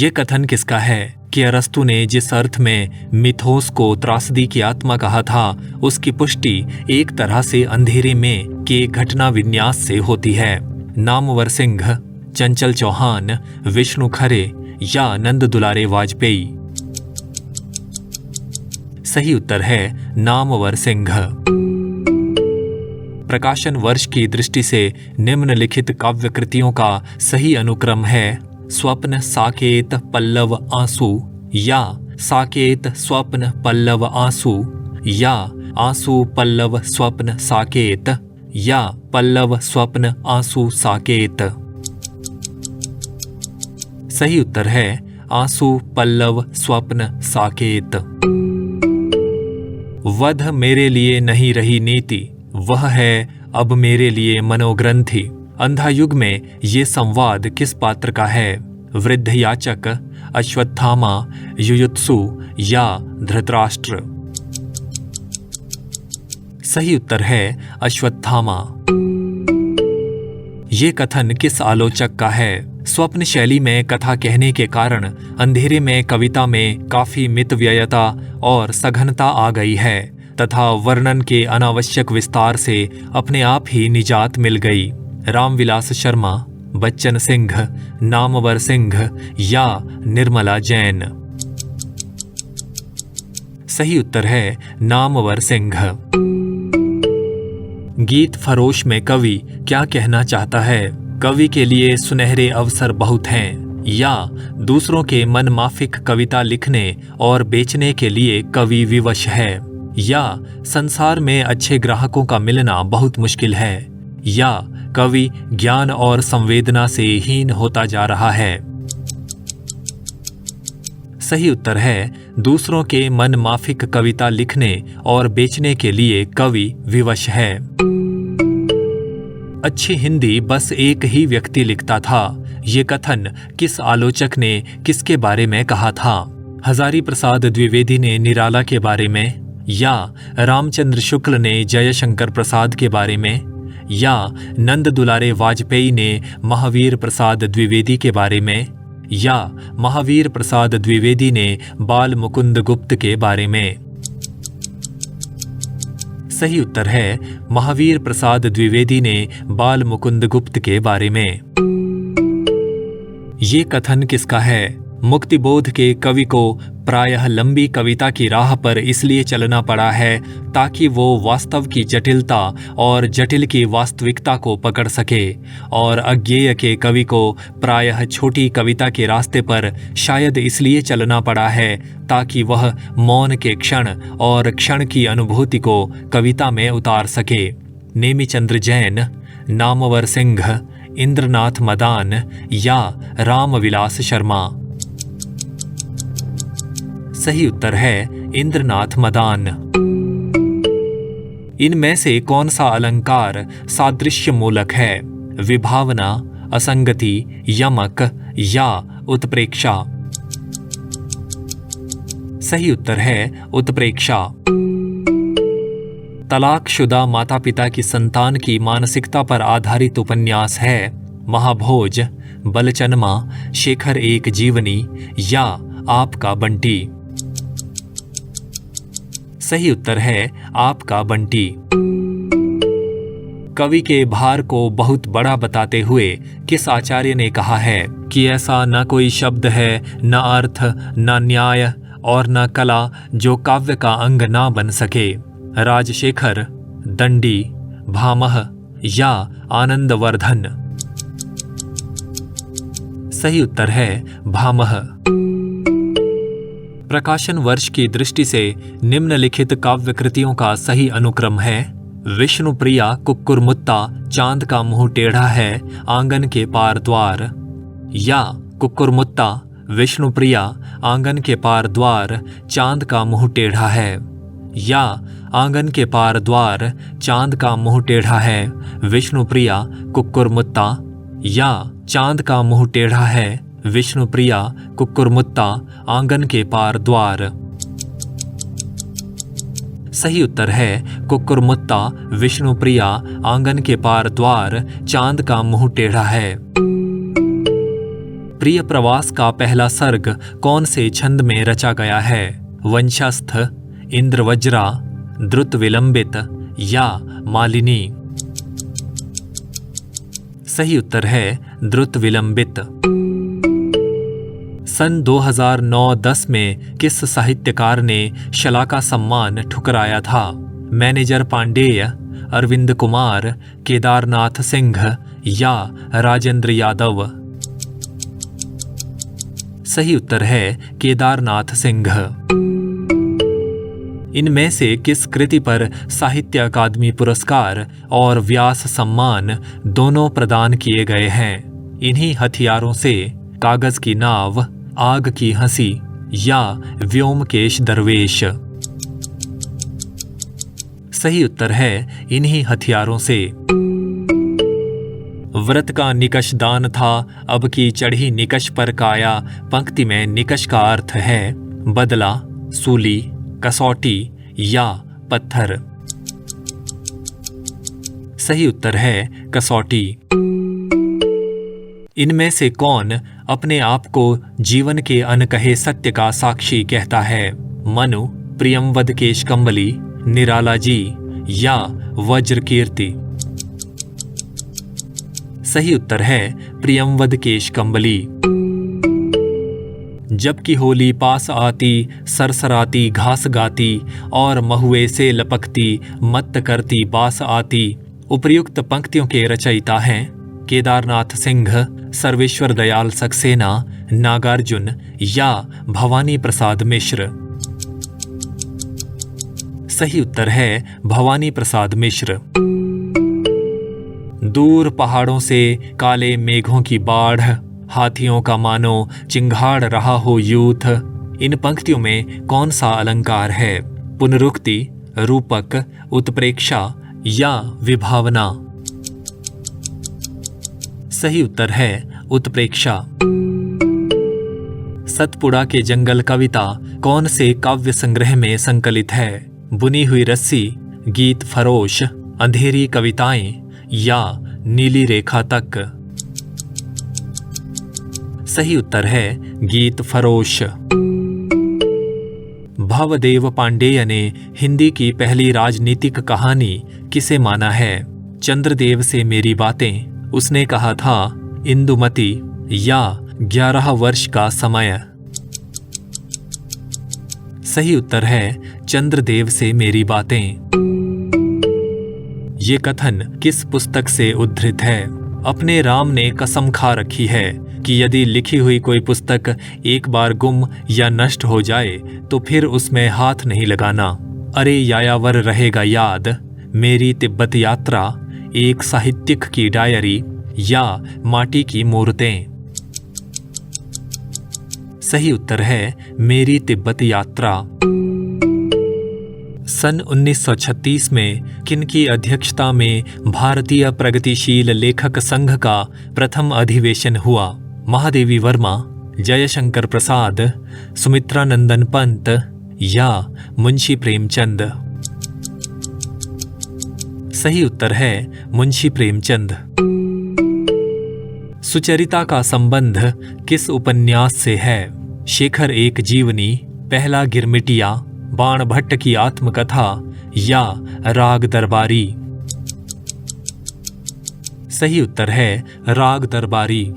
ये कथन किसका है कि अरस्तु ने जिस अर्थ में मिथोस को त्रासदी की आत्मा कहा था, उसकी पुष्टि एक तरह से अंधेरे में के घटना विन्यास से होती है। नामवर सिंह, चंचल चौहान, विष्णु खरे या नंद दुलारे वाजपेयी? सही उत्तर है नामवर सिंह। प्रकाशन वर्ष की दृष्टि से निम्नलिखित काव्य कृतियों का सही अनुक्रम है स्वप्न साकेत पल्लव आंसू, या साकेत स्वप्न पल्लव आंसू, या आंसू पल्लव स्वप्न साकेत, या पल्लव स्वप्न आंसू साकेत। सही उत्तर है आंसू पल्लव स्वप्न साकेत। वध मेरे लिए नहीं रही नीति, वह है अब मेरे लिए मनोग्रंथि। अंधा युग में ये संवाद किस पात्र का है? वृद्ध याचक, अश्वत्थामा, युयुत्सु या धृतराष्ट्र? सही उत्तर है अश्वत्थामा। ये कथन किस आलोचक का है? स्वप्न शैली में कथा कहने के कारण अंधेरे में कविता में काफी मितव्ययता और सघनता आ गई है तथा वर्णन के अनावश्यक विस्तार से अपने आप ही निजात मिल गई। रामविलास शर्मा, बच्चन सिंह, नामवर सिंह या निर्मला जैन? सही उत्तर है नामवर सिंह। गीत फरोश में कवि क्या कहना चाहता है? कवि के लिए सुनहरे अवसर बहुत हैं, या दूसरों के मन माफिक कविता लिखने और बेचने के लिए कवि विवश है, या संसार में अच्छे ग्राहकों का मिलना बहुत मुश्किल है, या कवि ज्ञान और संवेदना से हीन होता जा रहा है? सही उत्तर है दूसरों के मन माफिक कविता लिखने और बेचने के लिए कवि विवश है। अच्छी हिंदी बस एक ही व्यक्ति लिखता था, ये कथन किस आलोचक ने किसके बारे में कहा था? हजारी प्रसाद द्विवेदी ने निराला के बारे में, या रामचंद्र शुक्ल ने जयशंकर प्रसाद के बारे में, या नंद दुलारे वाजपेयी ने महावीर प्रसाद द्विवेदी के बारे में, या महावीर प्रसाद द्विवेदी ने बाल मुकुंद गुप्त के बारे में? सही उत्तर है महावीर प्रसाद द्विवेदी ने बाल मुकुंद गुप्त के बारे में। ये कथन किसका है? मुक्तिबोध के कवि को प्रायः लंबी कविता की राह पर इसलिए चलना पड़ा है ताकि वो वास्तव की जटिलता और जटिल की वास्तविकता को पकड़ सके, और अज्ञेय के कवि को प्रायः छोटी कविता के रास्ते पर शायद इसलिए चलना पड़ा है ताकि वह मौन के क्षण और क्षण की अनुभूति को कविता में उतार सके। नेमिचंद्र जैन, नामवर सिंह, इंद्रनाथ मदान या रामविलास शर्मा? सही उत्तर है इंद्रनाथ मदान। इनमें से कौन सा अलंकार सादृश्य मूलक है? विभावना, असंगति, यमक या उत्प्रेक्षा? सही उत्तर है उत्प्रेक्षा। तलाकशुदा माता पिता की संतान की मानसिकता पर आधारित उपन्यास है महाभोज, बलचनमा, शेखर एक जीवनी या आपका बंटी? सही उत्तर है आपका बंटी। कवि के भार को बहुत बड़ा बताते हुए किस आचार्य ने कहा है कि ऐसा न कोई शब्द है, न अर्थ, न न्याय और न कला जो काव्य का अंग ना बन सके? राजशेखर, दंडी, भामह या आनंदवर्धन? सही उत्तर है भामह। प्रकाशन वर्ष की दृष्टि से निम्नलिखित काव्य कृतियों का सही अनुक्रम है विष्णुप्रिया कुक्कुरमुत्ता चांद का मुंह टेढ़ा है आंगन के पार द्वार, या कुक्कुरमुत्ता विष्णुप्रिया आंगन के पार द्वार चांद का मुंह टेढ़ा है, या आंगन के पार द्वार चांद का मुंह टेढ़ा है विष्णुप्रिया कुक्कुरमुत्ता, या चांद का मुंह टेढ़ा है विष्णुप्रिया कुक्कुरमुत्ता आंगन के पार द्वार? सही उत्तर है कुक्कुरमुत्ता विष्णुप्रिया आंगन के पार द्वार चांद का मुंह टेढ़ा है। प्रिय प्रवास का पहला सर्ग कौन से छंद में रचा गया है? वंशस्थ, इंद्रवज्रा, द्रुत विलंबित या मालिनी? सही उत्तर है द्रुत विलंबित। सन 2009-10 में किस साहित्यकार ने शलाका सम्मान ठुकराया था? मैनेजर पांडेय, अरविंद कुमार, केदारनाथ सिंह या राजेंद्र यादव? सही उत्तर है केदारनाथ सिंह। इनमें से किस कृति पर साहित्य अकादमी पुरस्कार और व्यास सम्मान दोनों प्रदान किए गए हैं? इन्हीं हथियारों से, कागज की नाव, आग की हंसी या व्योमकेश दरवेश? सही उत्तर है इन्हीं हथियारों से। व्रत का निकष दान था, अब की चढ़ी निकष पर काया। पंक्ति में निकष का अर्थ है बदला, सूली, कसौटी या पत्थर? सही उत्तर है कसौटी। इनमें से कौन अपने आप को जीवन के अनकहे सत्य का साक्षी कहता है? मनु, प्रियंवद केशकंबली, निराला जी या वज्रकीर्ति? सही उत्तर है प्रियंवद केशकंबली। जबकि होली पास आती, सरसराती घास गाती और महुए से लपकती, मत्त करती बास आती। उपर्युक्त पंक्तियों के रचयिता हैं केदारनाथ सिंह, सर्वेश्वर दयाल सक्सेना, नागार्जुन या भवानी प्रसाद मिश्र? सही उत्तर है भवानी प्रसाद मिश्र। दूर पहाड़ों से काले मेघों की बाढ़, हाथियों का मानो चिंगाड़ रहा हो यूथ। इन पंक्तियों में कौन सा अलंकार है? पुनरुक्ति, रूपक, उत्प्रेक्षा या विभावना? सही उत्तर है उत्प्रेक्षा। सतपुड़ा के जंगल कविता कौन से काव्य संग्रह में संकलित है? बुनी हुई रस्सी, गीत फरोश, अंधेरी कविताएं या नीली रेखा तक? सही उत्तर है गीत फरोश। भवदेव पांडेय ने हिंदी की पहली राजनीतिक कहानी किसे माना है? चंद्रदेव से मेरी बातें, उसने कहा था, इंदुमती या 11 वर्ष का समय? सही उत्तर है चंद्रदेव से मेरी बातें। ये कथन किस पुस्तक से उद्धृत है? अपने राम ने कसम खा रखी है कि यदि लिखी हुई कोई पुस्तक एक बार गुम या नष्ट हो जाए तो फिर उसमें हाथ नहीं लगाना। अरे यायावर रहेगा याद, मेरी तिब्बत यात्रा, एक साहित्यिक की डायरी या माटी की मूर्तें? सही उत्तर है मेरी तिब्बत यात्रा। सन 1936 में किनकी अध्यक्षता में भारतीय प्रगतिशील लेखक संघ का प्रथम अधिवेशन हुआ? महादेवी वर्मा, जयशंकर प्रसाद, सुमित्रानंदन पंत या मुंशी प्रेमचंद? सही उत्तर है मुंशी प्रेमचंद। सुचरिता का संबंध किस उपन्यास से है? शेखर एक जीवनी, पहला गिरमिटिया, बाण भट्ट की आत्मकथा या राग दरबारी? सही उत्तर है राग दरबारी।